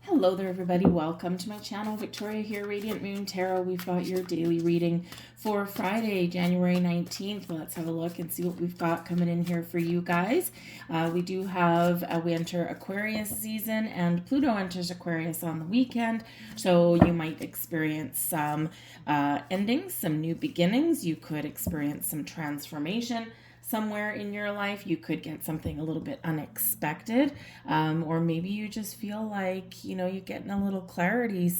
Hello there, everybody. Welcome to my channel. Victoria here, Radiant Moon Tarot. We've got your daily reading for Friday, January 19th. Let's have a look and see what we've got coming in here for you guys. We enter Aquarius season, and Pluto enters Aquarius on the weekend. So you might experience some endings, some new beginnings. You could experience some transformation somewhere in your life. You could get something a little bit unexpected, or maybe you just feel like you're getting a little clarity,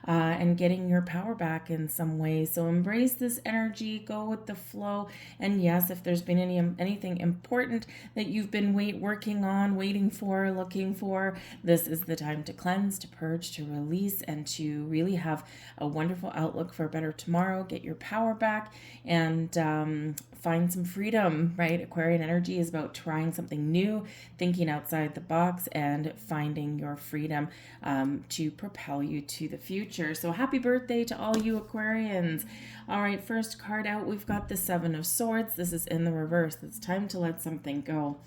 and getting your power back in some way. So embrace this energy, go with the flow, and yes, if there's been anything important that you've been working on, waiting for, looking for, this is the time to cleanse, to purge, to release, and to really have a wonderful outlook for a better tomorrow. Get your power back and find some freedom, right? Aquarian energy is about trying something new, thinking outside the box, and finding your freedom to propel you to the future. So happy birthday to all you Aquarians. All right, first card out, we've got the Seven of Swords. This is in the reverse. It's time to let something go.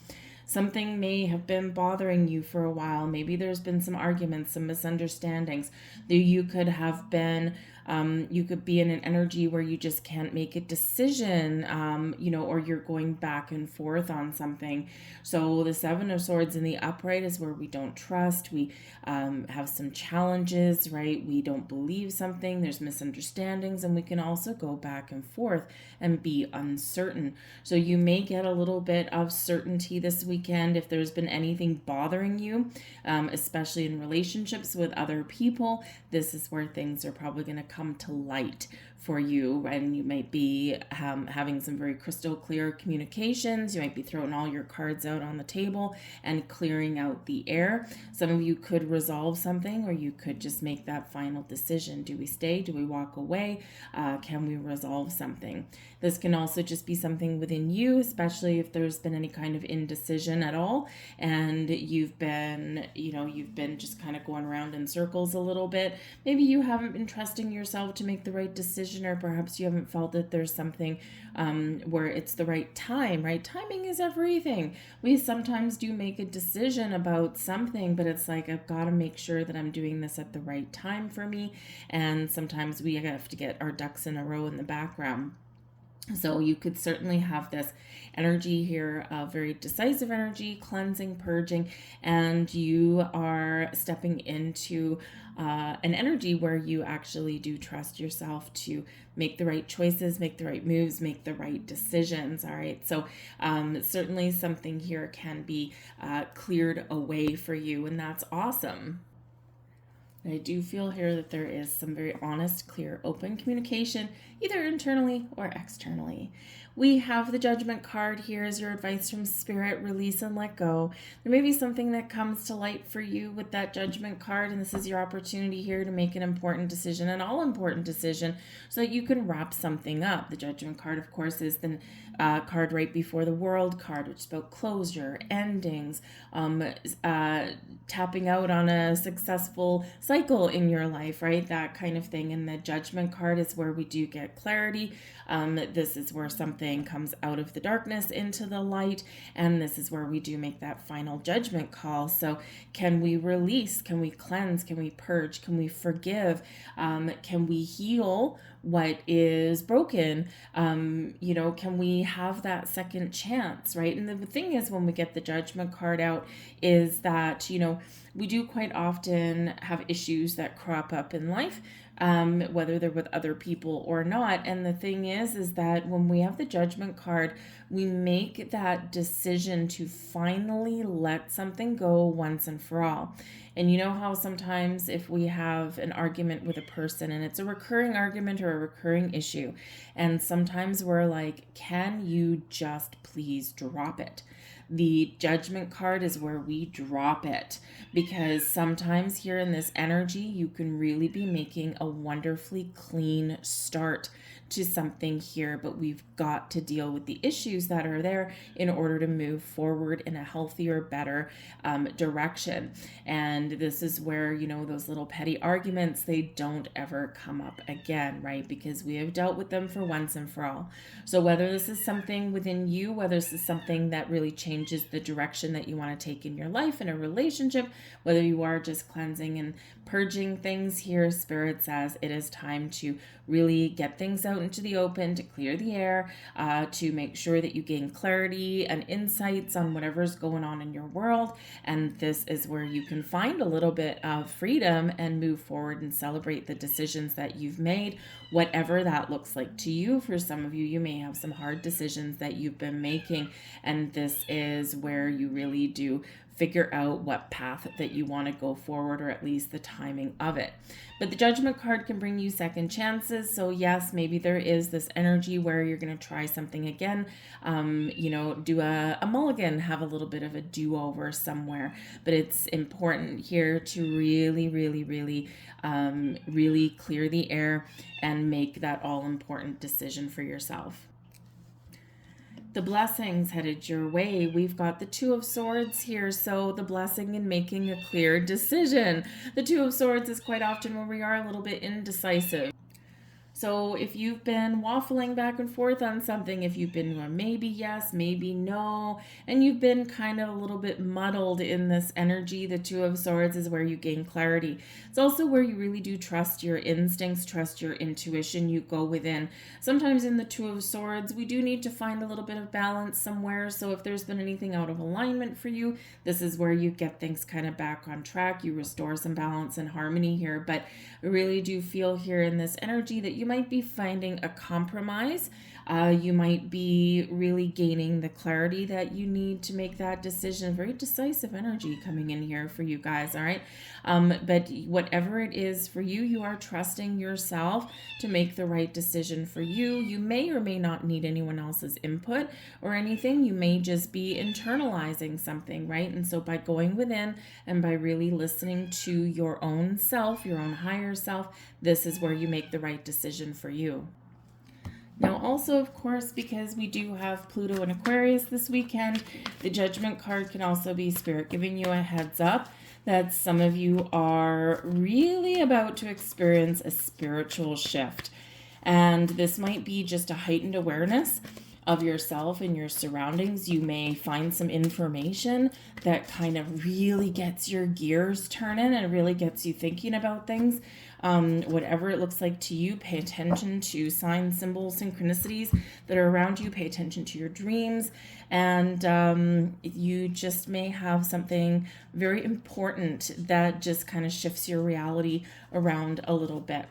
Something may have been bothering you for a while. Maybe there's been some arguments, some misunderstandings. You could have been, you could be in an energy where you just can't make a decision, or you're going back and forth on something. So the Seven of Swords in the upright is where we don't trust. We have some challenges, right? We don't believe something. There's misunderstandings, and we can also go back and forth and be uncertain. So you may get a little bit of certainty this weekend if there's been anything bothering you, especially in relationships with other people. This is where things are probably going to come to light for you, and you might be having some very crystal clear communications. You might be throwing all your cards out on the table and clearing out the air. Some of you could resolve something, or you could just make that final decision. Do we stay? Do we walk away? Can we resolve something? This can also just be something within you, especially if there's been any kind of indecision at all, and you've been just kind of going around in circles a little bit. Maybe you haven't been trusting yourself to make the right decision, or perhaps you haven't felt that there's something where it's the right time, right? Timing is everything. We sometimes do make a decision about something, but it's like, I've got to make sure that I'm doing this at the right time for me. And sometimes we have to get our ducks in a row in the background. So you could certainly have this energy here, very decisive energy, cleansing, purging, and you are stepping into an energy where you actually do trust yourself to make the right choices, make the right moves, make the right decisions. All right. So certainly something here can be cleared away for you, and that's awesome. I do feel here that there is some very honest, clear, open communication, either internally or externally. We have the Judgment card here as your advice from Spirit: release and let go. There may be something that comes to light for you with that Judgment card, and this is your opportunity here to make an important decision, an all-important decision, so that you can wrap something up. The Judgment card, of course, is the card right before the World card, which is about closure, endings, tapping out on a successful cycle in your life, right? That kind of thing. And the Judgment card is where we do get clarity. This is where something comes out of the darkness into the light, and this is where we do make that final judgment call. So can we release? Can we cleanse? Can we purge? Can we forgive? Can we heal what is broken? Can we have that second chance, right? And the thing is, when we get the Judgment card out, is that, we do quite often have issues that crop up in life, whether they're with other people or not. And the thing is that when we have the Judgment card, we make that decision to finally let something go once and for all. And you know how sometimes if we have an argument with a person, and it's a recurring argument or a recurring issue, and sometimes we're like, can you just please drop it? The Judgment card is where we drop it, because sometimes here in this energy, you can really be making a wonderfully clean start to something here, but we've got to deal with the issues that are there in order to move forward in a healthier, better direction. And this is where, you know, those little petty arguments, they don't ever come up again, right? Because we have dealt with them for once and for all. So whether this is something within you, whether this is something that really changes the direction that you want to take in your life, in a relationship, whether you are just cleansing and purging things here, Spirit says it is time to really get things out into the open, to clear the air, to make sure that you gain clarity and insights on whatever's going on in your world. And this is where you can find a little bit of freedom and move forward and celebrate the decisions that you've made, whatever that looks like to you. For some of you, you may have some hard decisions that you've been making, and this is where you really do figure out what path that you want to go forward, or at least the timing of it. But the Judgment card can bring you second chances. So yes, maybe there is this energy where you're going to try something again, you know, do a mulligan, have a little bit of a do-over somewhere. But it's important here to really clear the air and make that all-important decision for yourself. The blessings headed your way. We've got the Two of Swords here. So the blessing in making a clear decision. The Two of Swords is quite often where we are a little bit indecisive. So if you've been waffling back and forth on something, if you've been maybe yes, maybe no, and you've been kind of a little bit muddled in this energy, the Two of Swords is where you gain clarity. It's also where you really do trust your instincts, trust your intuition, you go within. Sometimes in the Two of Swords, we do need to find a little bit of balance somewhere. So if there's been anything out of alignment for you, this is where you get things kind of back on track. You restore some balance and harmony here. But I really do feel here in this energy that you might be finding a compromise. You might be really gaining the clarity that you need to make that decision. Very decisive energy coming in here for you guys, all right? But whatever it is for you, you are trusting yourself to make the right decision for you. You may or may not need anyone else's input or anything. You may just be internalizing something, right? And so by going within and by really listening to your own self, your own higher self, this is where you make the right decision for you. Now also, of course, because we do have Pluto and Aquarius this weekend, the Judgment card can also be Spirit giving you a heads up that some of you are really about to experience a spiritual shift. And this might be just a heightened awareness of yourself and your surroundings. You may find some information that kind of really gets your gears turning and really gets you thinking about things. Whatever it looks like to you, pay attention to signs, symbols, synchronicities that are around you. Pay attention to your dreams. And you just may have something very important that just kind of shifts your reality around a little bit.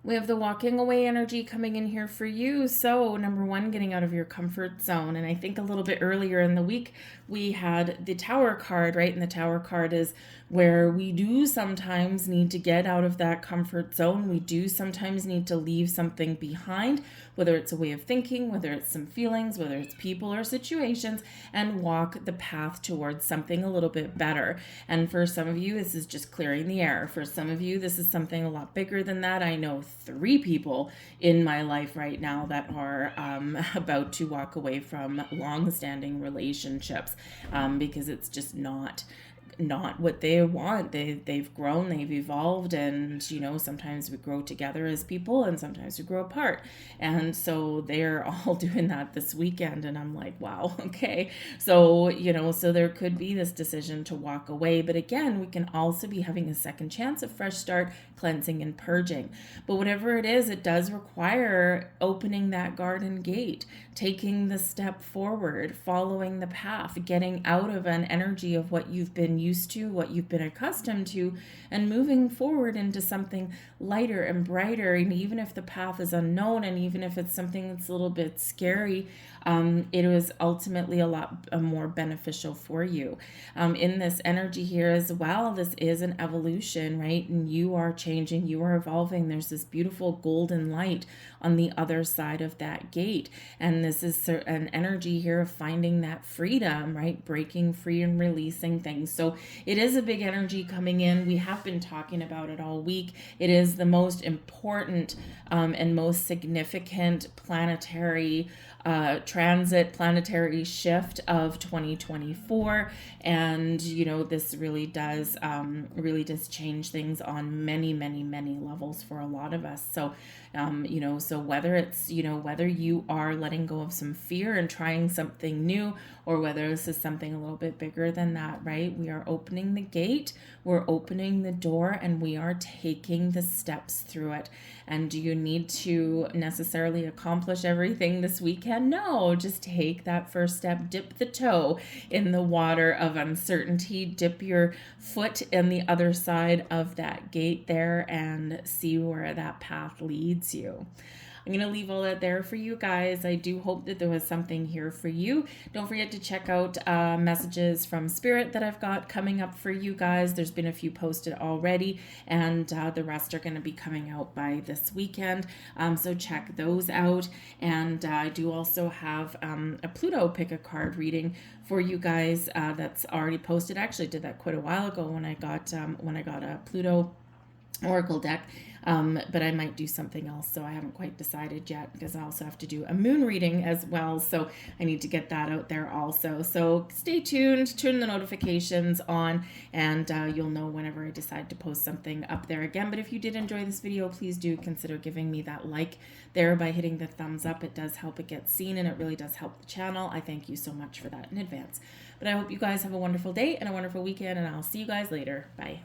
We have the walking away energy coming in here for you. So number one, getting out of your comfort zone. And I think a little bit earlier in the week, we had the Tower card, right? And the Tower card is where we do sometimes need to get out of that comfort zone. We do sometimes need to leave something behind, whether it's a way of thinking, whether it's some feelings, whether it's people or situations, and walk the path towards something a little bit better. And for some of you, this is just clearing the air. For some of you, this is something a lot bigger than that. I know 3 people in my life right now that are about to walk away from long-standing relationships because it's just not what they want. They've grown, they've evolved, and you know, sometimes we grow together as people and sometimes we grow apart. And so they're all doing that this weekend, and I'm like, wow, okay. So, you know, so there could be this decision to walk away, but again, we can also be having a second chance, a fresh start, cleansing and purging. But whatever it is, it does require opening that garden gate, taking the step forward, following the path, getting out of an energy of what you've been used to, what you've been accustomed to, and moving forward into something lighter and brighter. And even if the path is unknown, and even if it's something that's a little bit scary, it was ultimately a lot more beneficial for you. In this energy here as well, this is an evolution, right? And you are changing, you are evolving. There's this beautiful golden light on the other side of that gate. And this is an energy here of finding that freedom, right? Breaking free and releasing things. So So it is a big energy coming in. We have been talking about it all week. It is the most important and most significant planetary transit, planetary shift of 2024. And, you know, this really does change things on many, many, many levels for a lot of us. So, you know, so whether it's, you know, whether you are letting go of some fear and trying something new, or whether this is something a little bit bigger than that, right? We are opening the gate, we're opening the door, and we are taking the steps through it. And do you need to necessarily accomplish everything this weekend? No, just take that first step, dip the toe in the water of uncertainty, dip your foot in the other side of that gate there, and see where that path leads you. I'm going to leave all that there for you guys. I do hope that there was something here for you. Don't forget to check out messages from Spirit that I've got coming up for you guys. There's been a few posted already, and the rest are going to be coming out by this weekend. So check those out. And I do also have a Pluto pick a card reading for you guys that's already posted. I actually did that quite a while ago when I got a Pluto Oracle deck. But I might do something else, so I haven't quite decided yet, because I also have to do a moon reading as well, so I need to get that out there also. So stay tuned, turn the notifications on, and you'll know whenever I decide to post something up there again. But if you did enjoy this video, please do consider giving me that like there by hitting the thumbs up. It does help it get seen, and it really does help the channel. I thank you so much for that in advance. But I hope you guys have a wonderful day and a wonderful weekend, and I'll see you guys later. Bye.